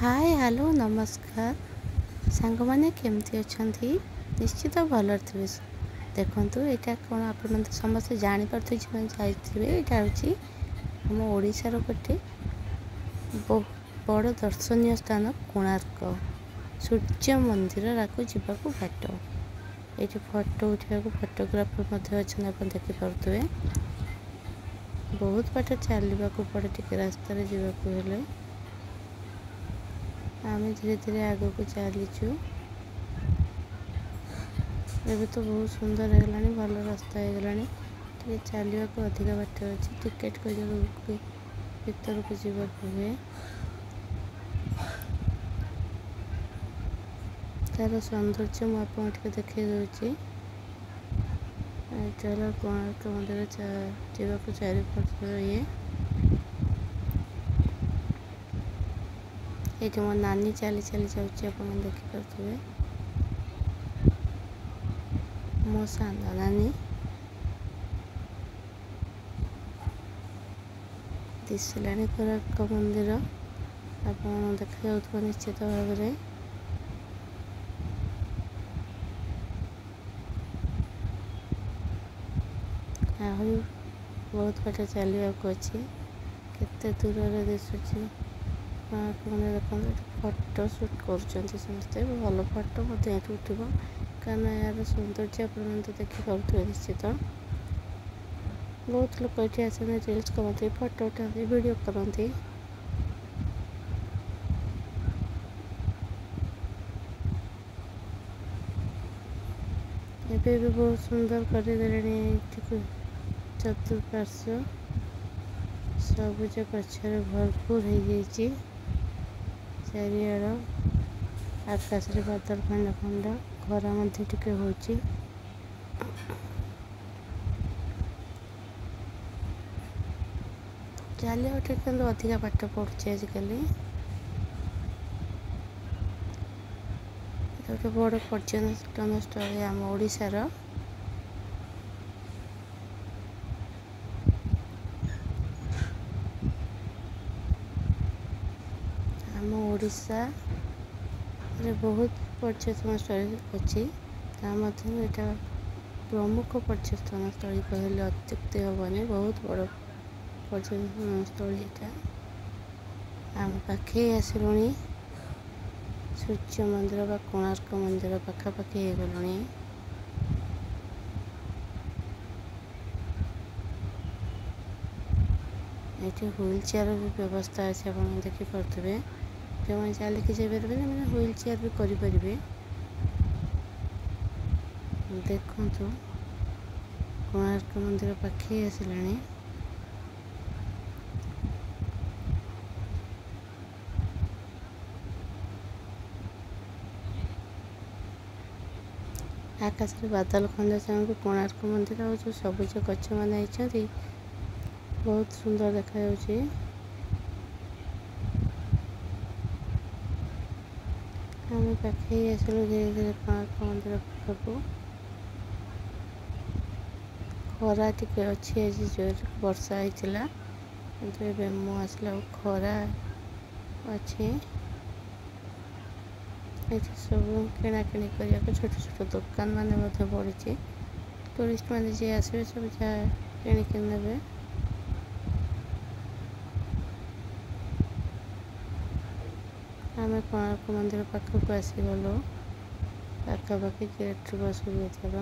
Hi hello नमस्कार सांग मैंने केमती अच्छा निश्चित भल थे देखु यहाँ कौन आप समस्त जापारे जाइए यहाँ हूँ आम ओडार गोटे बड़ दर्शनीय स्थान कोणार्क सूर्य मंदिर जावाक बाट ये फोटो उठा फोटोग्राफर अच्छा आप देखिपे बहुत बाट चलने पड़े टे रास्तार जावाक आम धीरे धीरे आग को चलीचु एबे तो बहुत सुंदर है भल रास्ता हो गला चलने को अधिक बाट अच्छी टिकेट भीतर को जावाक हुए तार सौंदर्य मुझे देखे दूसरी चल कोणार्क मंदिर जावाक चारिपट ये ये मो नानी चली चली जाऊँगी आप देखिपे मो सान नानी दिशला कोणार्क मंदिर आप देखा निश्चित भाव में आहरी बहुत बाट चलने को अच्छी केते दूर दिशुची देखो फोटो सुट कर समस्ते भल फोटो उठब कारण यार सौंदर्य आप देखिपे निश्चित बहुत लोग ये आस रिल्स करते फोटो उठाते वीडियो करते एबे भी बहुत सुंदर कर चतुर्पार्श्व सबुज गचर भरपूर हो जाइए चारिआड़ आकाश रे बादल खंड खंड खरा टे हो चलिए टे अधिका पाठ पड़ुचे आजिकल गोटे बड़ पर्यटन स्थल आम ओडिशार आम ओडिशा रे बहुत पर्यटन स्थल अच्छी यहाँ प्रमुख पर्यटन स्थल कहले अत्युक्ति हेनी बहुत बड़ पर्यटन स्थल यहाँ आम पाखे आसलुणी सूर्य मंदिर बा कोणार्क मंदिर पाखापाखि हो गलुणी ये व्हील चेयर भी व्यवस्था अच्छे आप देखिपे जो मैंने चलिकी जापर मैंने व्हील चेयर भी करें देखु कोणार्क मंदिर पाखे आसला आकाश में बादल खंड चाहूँ कोणार्क मंदिर और जो सबुज गच मैंने बहुत सुंदर देखा आम पाखे आसलु धीरे धीरे कोणार्क मंदिर पाखक खरा टी अच्छी आज जोर वर्षा होता कि मु आसला खरा अच्छी ये सब किणाकिणी करने को छोट छोट दुकान मान पड़ी टूरिस्ट मैंने जी आसवे सब जहाँ किणिक ने आम कोणार्क मंदिर पाखक आसीगलु पाखापाखि गेट बस थर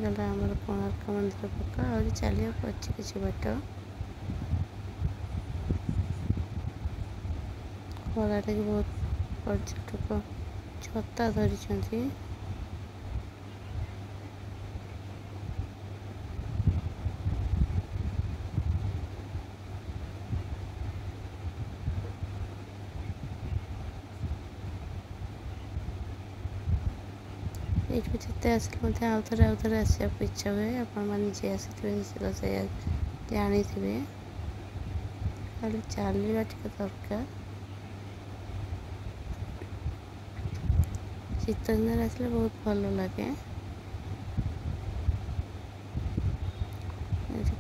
गला आम कोणार्क मंदिर पाख आ चलिए अच्छी किसी बाट खरा लगे बहुत पर्यटक छता धरी जिते आसले आउ थे आसा इच्छा हुए आपने जी आसी जानी थे खाली चलवा टे दरकार शीत दिन आसले बहुत भल लगे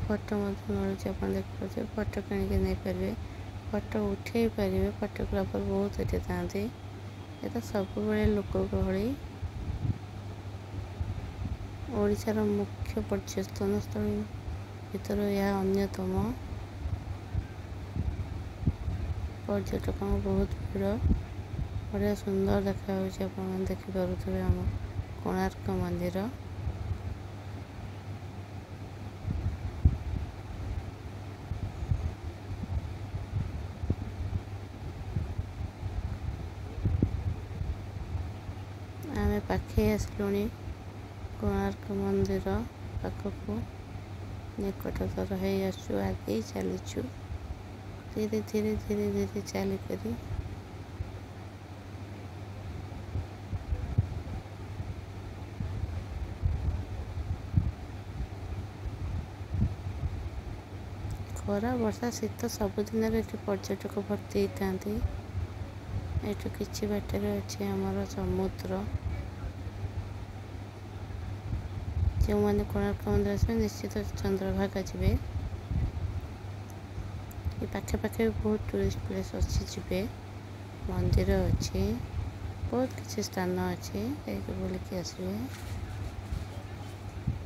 ଫଟୋ ମଧ୍ୟ ମିଳୁଛି, ଆପଣ ଦେଖିପାରୁଥିବେ। ଫଟୋ କିଣିକି ନେଇପାରିବେ, ଫଟୋ ଉଠାଇ ପାରିବେ। ଫଟୋଗ୍ରାଫର ବହୁତ ଏଠି ଥାନ୍ତି। ଏଟା ସବୁବେଳେ ଲୋକ ଗହଳି। ଓଡ଼ିଶାର ମୁଖ୍ୟ ପର୍ଯ୍ୟଟନ ସ୍ଥଳୀ ଭିତରୁ ଏହା ଅନ୍ୟତମ। ପର୍ଯ୍ୟଟକଙ୍କ ବହୁତ ଭିଡ଼। ବଢ଼ିଆ ସୁନ୍ଦର ଦେଖାଯାଉଛି, ଆପଣମାନେ ଦେଖିପାରୁଥିବେ ଆମ କୋଣାର୍କ ମନ୍ଦିର। ଆମେ ପାଖେଇ ଆସିଲୁଣି କୋଣାର୍କ ମନ୍ଦିର ପାଖକୁ, ନିକଟତର ହେଇ ଆସୁଛୁ, ଆଗେଇ ଚାଲିଛୁ ଧୀରେ ଧୀରେ ଧୀରେ ଧୀରେ ଚାଲିକରି। ଖରା ବର୍ଷା ଶୀତ ସବୁଦିନରେ ଏଠି ପର୍ଯ୍ୟଟକ ଭର୍ତ୍ତି ହେଇଥାନ୍ତି। ଏଠୁ କିଛି ବାଟରେ ଅଛି ଆମର ସମୁଦ୍ର। ଯେଉଁମାନେ କୋଣାର୍କ ମନ୍ଦିର ଆସିବେ ନିଶ୍ଚିତ ଚନ୍ଦ୍ରଭାଗା ଯିବେ। ଏ ପାଖାପାଖି ବହୁତ ଟୁରିଷ୍ଟ ପ୍ଲେସ୍ ଅଛି, ଯିବେ। ମନ୍ଦିର ଅଛି, ବହୁତ କିଛି ସ୍ଥାନ ଅଛି, ଯାଇକି ବୁଲିକି ଆସିବେ।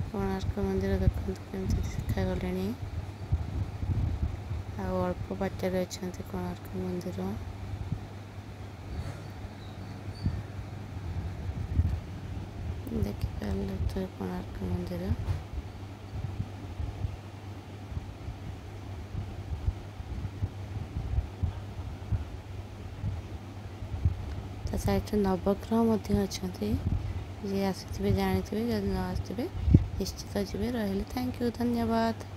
କୋଣାର୍କ ମନ୍ଦିର ଦେଖନ୍ତୁ କେମିତି ଦେଖାଗଲେଣି। ଆଉ ଅଳ୍ପ ବାଟରେ ଅଛନ୍ତି କୋଣାର୍କ ମନ୍ଦିର। ଦେଖିପାରିଲେ ତ କୋଣାର୍କ ମନ୍ଦିର। ତା ସାଇଡ଼ରେ ନବଗ୍ରହ ମଧ୍ୟ ଅଛନ୍ତି। ଯିଏ ଆସିଥିବେ ଜାଣିଥିବେ, ଯଦି ନ ଆସିଥିବେ ନିଶ୍ଚିତ ଯିବେ। ରହିଲି, ଥ୍ୟାଙ୍କ ୟୁ, ଧନ୍ୟବାଦ।